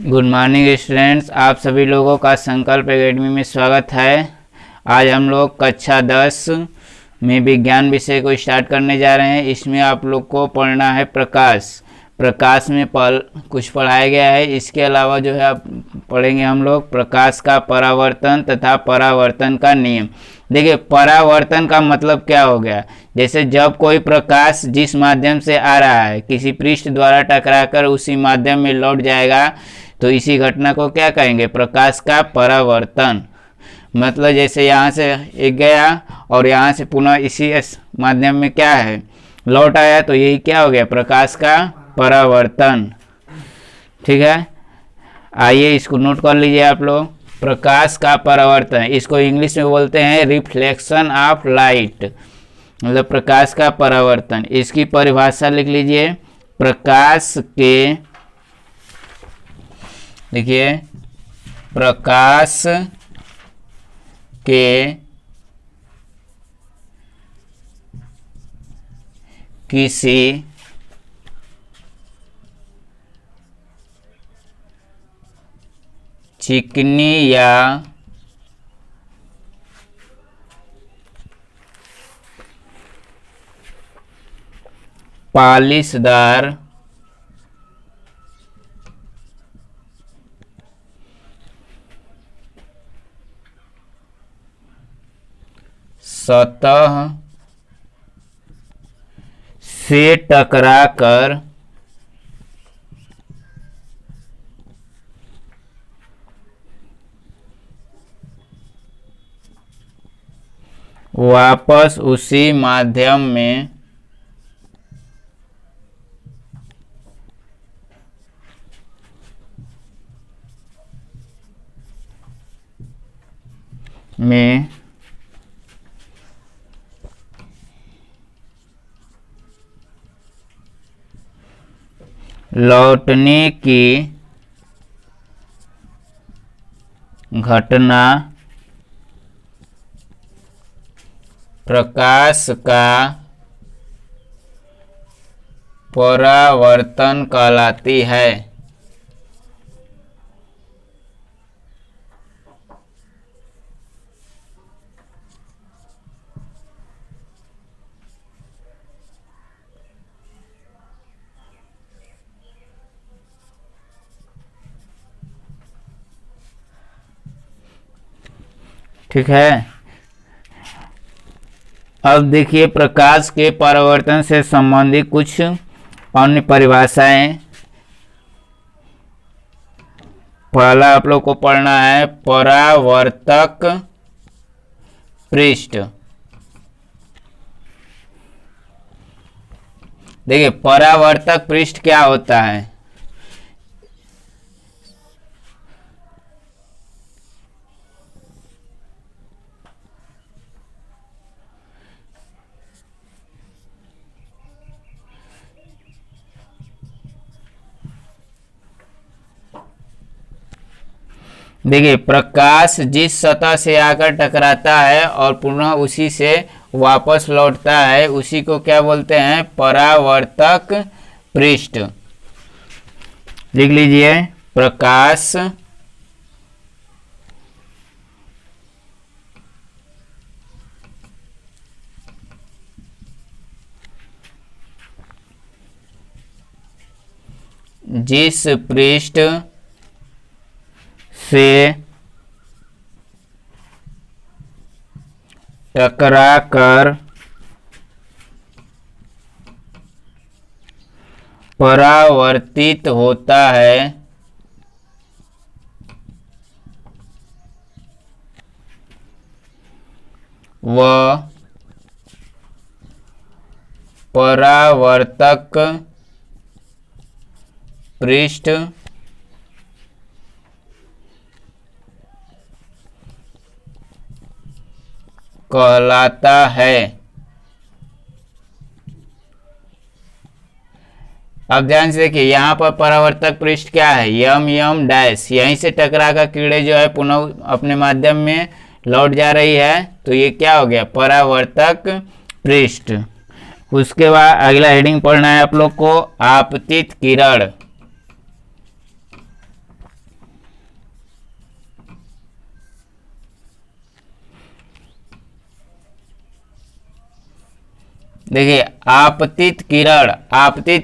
Good morning students, आप सभी लोगों का संकल्प एकेडमी में स्वागत है। आज हम लोग कक्षा 10 में विज्ञान विषय को स्टार्ट करने जा रहे हैं। इसमें आप लोग को पढ़ना है प्रकाश में कुछ पढ़ाया गया है। इसके अलावा जो है आप पढ़ेंगे हम लोग प्रकाश का परावर्तन तथा परावर्तन का नियम। देखिए, परावर्तन का मतलब क्या हो गया। जैसे जब कोई प्रकाश जिस माध्यम से आ रहा है किसी पृष्ठ द्वारा टकराकर उसी माध्यम में लौट जाएगा, तो इसी घटना को क्या कहेंगे, प्रकाश का परावर्तन। मतलब जैसे यहाँ से एक गया और यहाँ से पुनः इसी माध्यम में क्या है, लौट आया, तो यही क्या हो गया, प्रकाश का परावर्तन। ठीक है, आइए इसको नोट कर लीजिए आप लोग। प्रकाश का परावर्तन, इसको इंग्लिश में बोलते हैं रिफ्लेक्शन ऑफ लाइट, मतलब प्रकाश का परावर्तन। इसकी परिभाषा लिख लीजिए। प्रकाश के, देखिए, प्रकाश के किसी चिकनी या पॉलिशदार सतह से टकराकर वापस उसी माध्यम में लौटने की घटना प्रकाश का परावर्तन कहलाती है। ठीक है, अब देखिए प्रकाश के परावर्तन से संबंधित कुछ अन्य परिभाषाएं। पहला आप लोग को पढ़ना है परावर्तक पृष्ठ। देखिए, परावर्तक पृष्ठ क्या होता है। देखिए, प्रकाश जिस सतह से आकर टकराता है और पुनः उसी से वापस लौटता है, उसी को क्या बोलते हैं, परावर्तक पृष्ठ। लिख लीजिए, प्रकाश जिस पृष्ठ से टकराकर परावर्तित होता है, वह परावर्तक पृष्ठ कहलाता है। अब ध्यान से देखिए, यहाँ पर परावर्तक पृष्ठ क्या है, यम यम डैश, यहीं से टकरा कर किरणें जो है पुनः अपने माध्यम में लौट जा रही है, तो ये क्या हो गया, परावर्तक पृष्ठ। उसके बाद अगला हेडिंग पढ़ना है आप लोग को, आपतित किरण। देखिए आपतित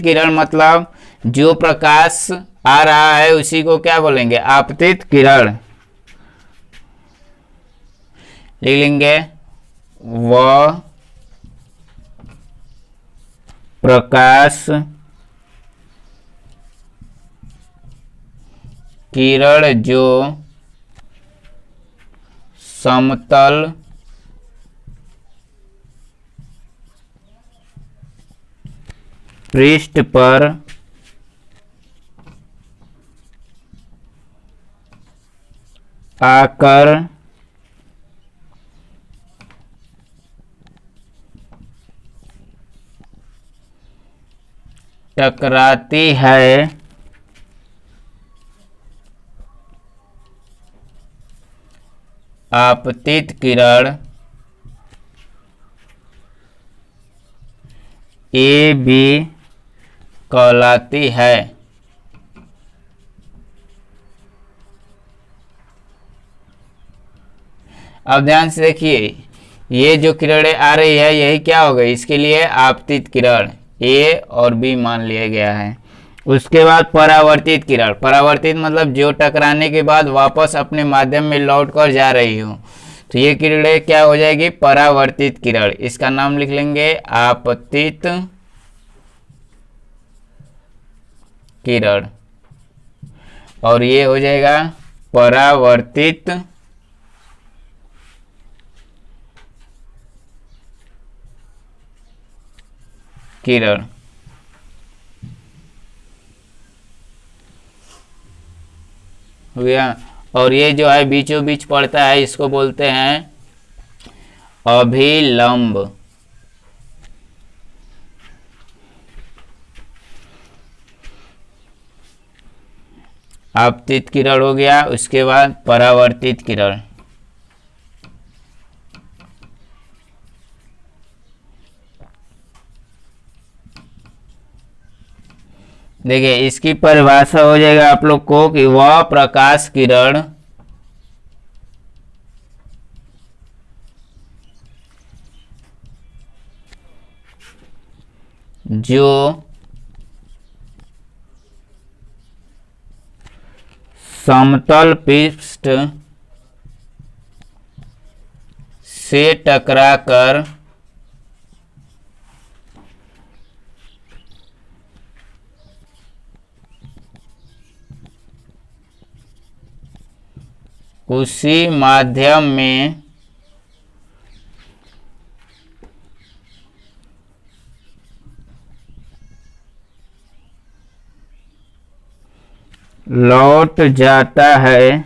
किरण मतलब जो प्रकाश आ रहा है उसी को क्या बोलेंगे, आपतित किरण। लिख लेंगे वह प्रकाश किरण जो समतल पृष्ठ पर आकर टकराती है, आपतित किरण ए बी कहलाती है। अब ध्यान से देखिए, ये जो किरणें आ रही है यही क्या हो गई, इसके लिए आपतित किरण ए और बी मान लिया गया है। उसके बाद परावर्तित किरण, परावर्तित मतलब जो टकराने के बाद वापस अपने माध्यम में लौट कर जा रही हो, तो ये किरणें क्या हो जाएगी, परावर्तित किरण। इसका नाम लिख लेंगे आपतित किरण, और ये हो जाएगा परावर्तित किरण। हो गया। और ये जो है बीचों बीच पड़ता है इसको बोलते हैं अभिलंब। आपतित किरण हो गया, उसके बाद परावर्तित किरण। देखिए इसकी परिभाषा हो जाएगा आप लोग को कि वह प्रकाश किरण जो समतल पृष्ठ से टकराकर उसी माध्यम में लौट जाता है,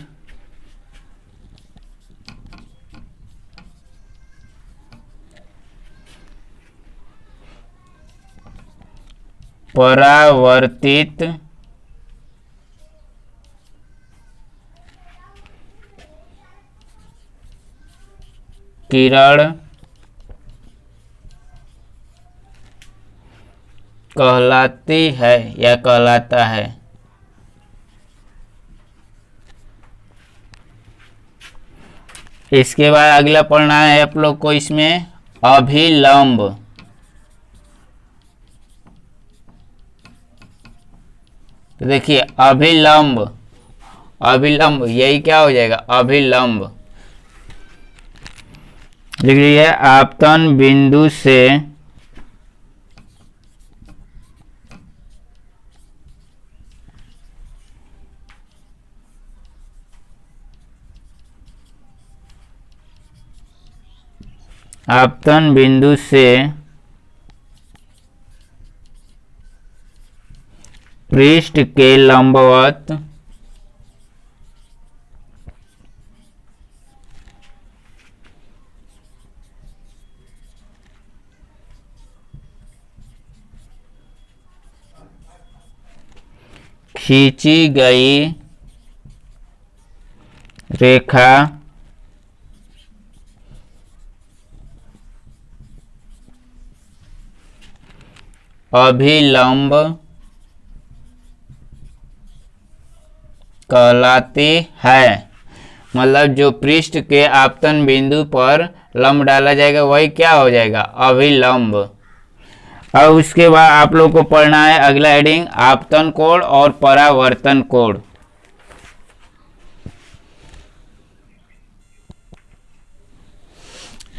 परावर्तित किरण कहलाती है या कहलाता है। इसके बाद अगला पढ़ना है आप लोग को इसमें अभिलंब। तो देखिए अभिलंब, अभिलंब यही क्या हो जाएगा, अभिलंब। लिख लीजिए आपतन बिंदु से आपतन बिंदु से पृष्ठ के लंबवत खींची गई रेखा अभिलंब कहलाती है। मतलब जो पृष्ठ के आपतन बिंदु पर लंब डाला जाएगा वही क्या हो जाएगा, अभिलंब। अब उसके बाद आप लोग को पढ़ना है अगला हेडिंग आपतन कोण और परावर्तन कोण।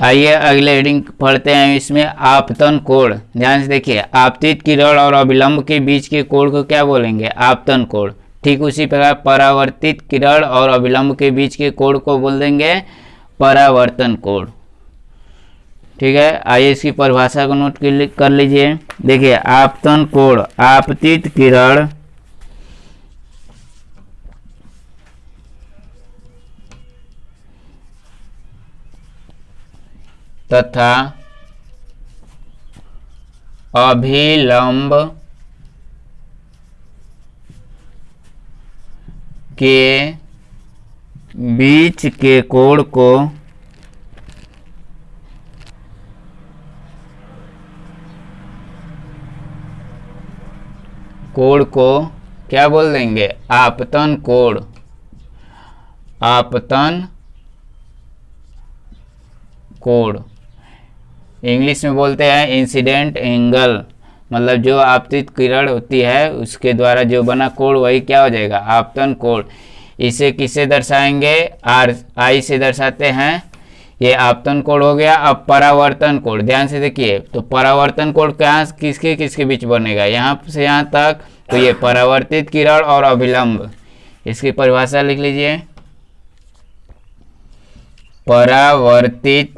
आइए अगले हेडिंग पढ़ते हैं। इसमें आपतन कोण, ध्यान से देखिए, आपतित किरण और अभिलंब के बीच के कोण को क्या बोलेंगे? आपतन कोण। ठीक उसी प्रकार परावर्तित किरण और अभिलंब के बीच के कोण को बोल देंगे परावर्तन कोण। ठीक है, आइए इसकी परिभाषा को नोट कर लीजिए। देखिए, आपतन कोण आपतित किरण तथा अभिलंब के बीच के कोण को क्या बोल देंगे? आपतन कोण। आपतन कोण इंग्लिश में बोलते हैं इंसिडेंट एंगल, मतलब जो आपतित किरण होती है उसके द्वारा जो बना कोण वही क्या हो जाएगा? आपतन कोण। इसे किससे दर्शाएंगे? आर, आई से दर्शाते हैं। ये आपतन कोण हो गया। अब परावर्तन कोण, ध्यान से देखिए, तो परावर्तन कोण कहाँ किसके किसके बीच बनेगा? यहाँ से यहाँ तक, तो ये परावर्तित किरण और अभिलंब। इसकी परिभाषा लिख लीजिए। परावर्तित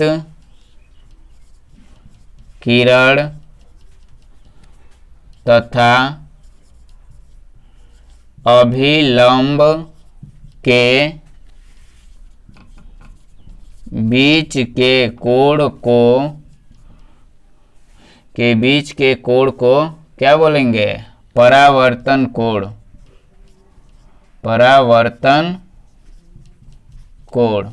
किरण तथा अभिलंब के बीच के कोण को क्या बोलेंगे? परावर्तन कोण। परावर्तन कोण,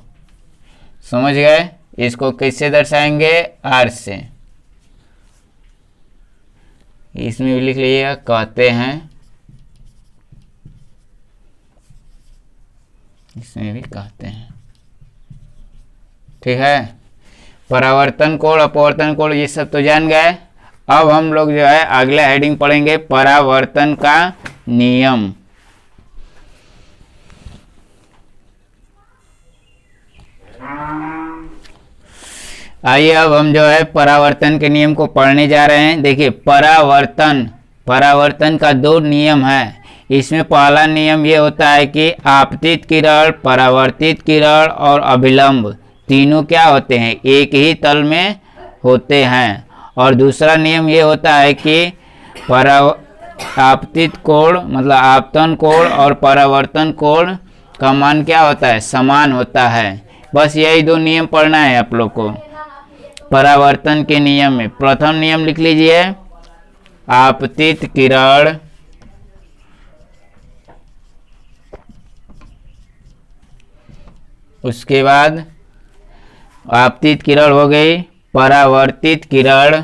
समझ गए? इसको कैसे दर्शाएंगे? आर से। इसमें भी लिख लीजिएगा, कहते हैं, इसमें भी कहते हैं। ठीक है, परावर्तन कोण अपवर्तन कोण ये सब तो जान गए। अब हम लोग जो है अगला हेडिंग पढ़ेंगे परावर्तन का नियम। आइए अब हम जो है परावर्तन के नियम को पढ़ने जा रहे हैं। देखिए, परावर्तन का दो नियम है। इसमें पहला नियम ये होता है कि आपतित किरण, परावर्तित किरण और अभिलंब तीनों क्या होते हैं? एक ही तल में होते हैं। और दूसरा नियम ये होता है कि आपतित कोण मतलब आपतन कोण और परावर्तन कोण का मान क्या होता है? समान होता है। बस यही दो नियम पढ़ना है आप लोग को परावर्तन के नियम में। प्रथम नियम लिख लीजिए, आपतित किरण उसके बाद आपतित किरण हो गई, परावर्तित किरण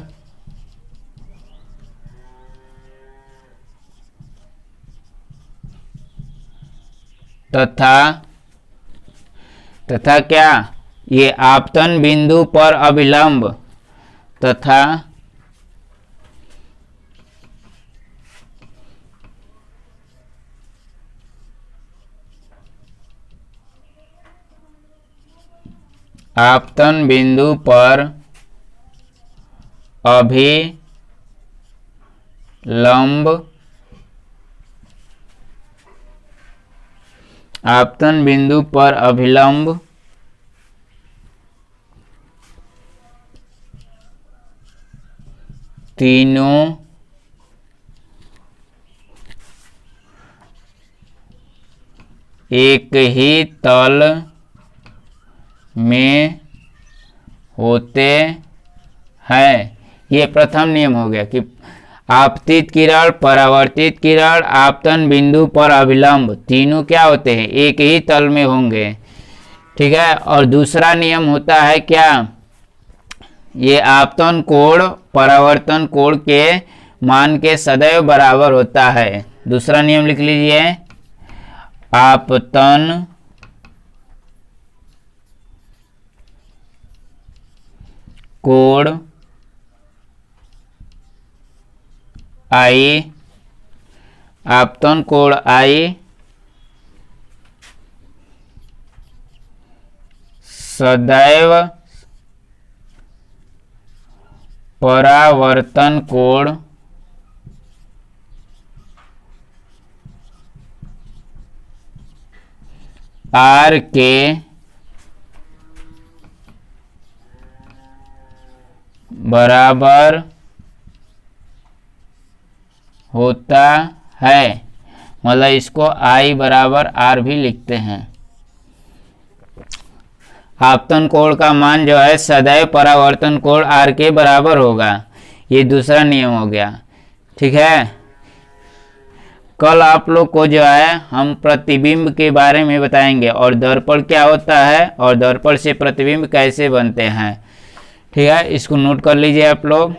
तथा क्या? ये आपतन बिंदु पर अभिलंब तथा आपतन बिंदु पर अभिलंब, आपतन बिंदु पर अभिलंब तीनों एक ही तल में होते हैं। ये प्रथम नियम हो गया कि आपतित किरण, परावर्तित किरण, आपतन बिंदु पर अभिलंब तीनों क्या होते हैं? एक ही तल में होंगे। ठीक है, और दूसरा नियम होता है क्या? ये आपतन कोण परावर्तन कोण के मान के सदैव बराबर होता है। दूसरा नियम लिख लीजिए, आपतन कोण आई, आपतन कोण आई सदैव परावर्तन कोण आर के बराबर होता है। मतलब इसको आई बराबर आर भी लिखते हैं। आपतन कोण का मान जो है सदैव परावर्तन कोण आर के बराबर होगा। ये दूसरा नियम हो गया। ठीक है, कल आप लोग को जो है हम प्रतिबिंब के बारे में बताएंगे और दर्पण क्या होता है और दर्पण से प्रतिबिंब कैसे बनते हैं। ठीक है, इसको नोट कर लीजिए आप लोग।